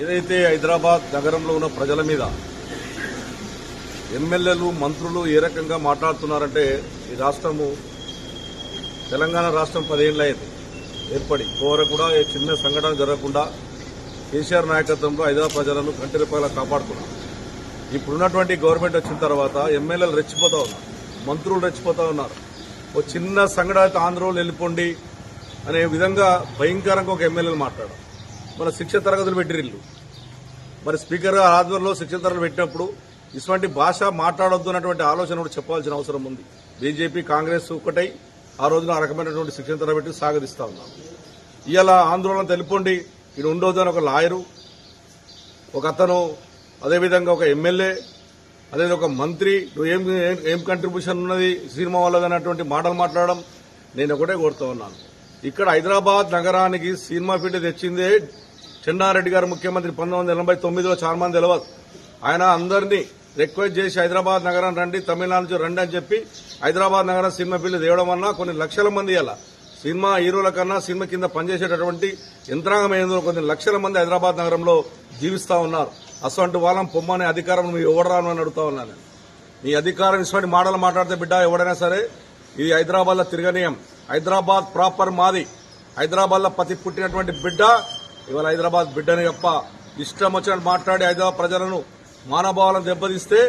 ఏదైతే హైదరాబాద్ నగరంలో ఉన్న ప్రజల మీద ఎమ్మెల్యేలు మంత్రులు ఏ రకంగా మాట్లాడుతున్నారంటే ఈ రాష్ట్రము తెలంగాణ రాష్ట్రం 10 ఏళ్లు అయింది ఏర్పడి కోర కూడా ఏ చిన్న సంఘటన జరగకుండా కేసీఆర్ నాయకత్వంలో హైదరాబాద్ ప్రజలను కంటి రెప్పలా కాపాడుతున్నారు. ఇప్పుడున్నటువంటి గవర్నమెంట్ వచ్చిన తర్వాత ఎమ్మెల్యేలు రెచ్చిపోతా ఉన్నారు, మంత్రులు రెచ్చిపోతా ఉన్నారు. ఓ చిన్న సంఘటన ఆంధ్రలో వెళ్ళిపోండి అనే విధంగా భయంకరంగా ఒక ఎమ్మెల్యేలు మాట్లాడారు. మన శిక్ష తరగతులు పెట్టిరిల్లు మరి స్పీకర్ ఆధ్వర్యంలో శిక్షణ తరగతులు పెట్టినప్పుడు ఇటువంటి భాష మాట్లాడొద్దు అన్నటువంటి ఆలోచన కూడా చెప్పాల్సిన అవసరం ఉంది. బీజేపీ కాంగ్రెస్ ఒకటై ఆ రోజున ఆ రకమైనటువంటి శిక్షణ తరగతి పెట్టి సాగరిస్తా ఉన్నాం. ఇవాళ ఆందోళన తెలిపండి ఇది ఉండొద్దు అని ఒక లాయరు, ఒక అతను, అదేవిధంగా ఒక ఎమ్మెల్యే, అదే ఒక మంత్రి నువ్వు ఏం కంట్రిబ్యూషన్ ఉన్నది సినిమా వాళ్ళది అన్నటువంటి మాటలు మాట్లాడడం నేను ఒకటే కోరుతా ఉన్నాను. ఇక్కడ హైదరాబాద్ నగరానికి సినిమా ఫీల్డ్ తెచ్చిందే చెన్నారెడ్డి గారు ముఖ్యమంత్రి 1989లో చాలా మంది తెలియదు. ఆయన అందరినీ రిక్వెస్ట్ చేసి హైదరాబాద్ నగరం రండి, తమిళనాడు నుంచి రండి అని చెప్పి హైదరాబాద్ నగరం సినిమా ఫీల్డ్ తేవడం వల్ల కొన్ని లక్షల మంది అలా సినిమా హీరోల కన్నా సినిమా కింద పనిచేసేటటువంటి యంత్రాంగం ఏందో కొన్ని లక్షల మంది హైదరాబాద్ నగరంలో జీవిస్తా ఉన్నారు. అసలు వాళ్ళం పొమ్మనే అధికారం నువ్వు ఎవడరాను అని అడుగుతా ఉన్నాను. నీ అధికారం ఇటువంటి మాటలు మాట్లాడితే బిడ్డ ఎవడైనా సరే ఇది హైదరాబాద్ లో తిరగనీయం. హైదరాబాద్ ప్రాపర్ మాది. హైదరాబాద్ లో పతి పుట్టినటువంటి బిడ్డ ఇవాళ హైదరాబాద్ బిడ్డని తప్ప ఇష్టం వచ్చినట్టు మాట్లాడి హైదరాబాద్ ప్రజలను మానభావాలను దెబ్బతీస్తే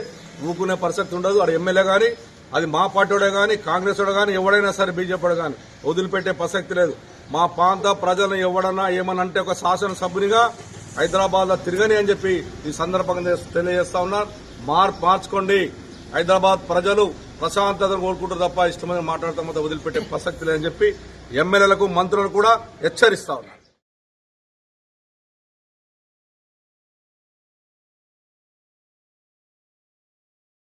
ఊకునే పరిస్థితి ఉండదు. అది ఎమ్మెల్యే గాని, అది మా పార్టీడే గాని, కాంగ్రెస్ గాని, ఎవడైనా సరే బీజేపీ గాని వదిలిపెట్టే ప్రసక్తి లేదు. మా ప్రాంత ప్రజలను ఎవడన్నా ఏమన్నా అంటే ఒక శాసనసభ్యునిగా హైదరాబాద్ లో తిరగని అని చెప్పి ఈ సందర్భంగా తెలియజేస్తా ఉన్నారు. మార్చుకోండి. హైదరాబాద్ ప్రజలు ప్రశాంతతను కోరుకుంటారు తప్ప ఇష్టమైన మాట్లాడతాం వదిలిపెట్టే ప్రసక్తి లేదని చెప్పి ఎమ్మెల్యేలకు మంత్రులకు కూడా హెచ్చరిస్తా ఉన్నారు.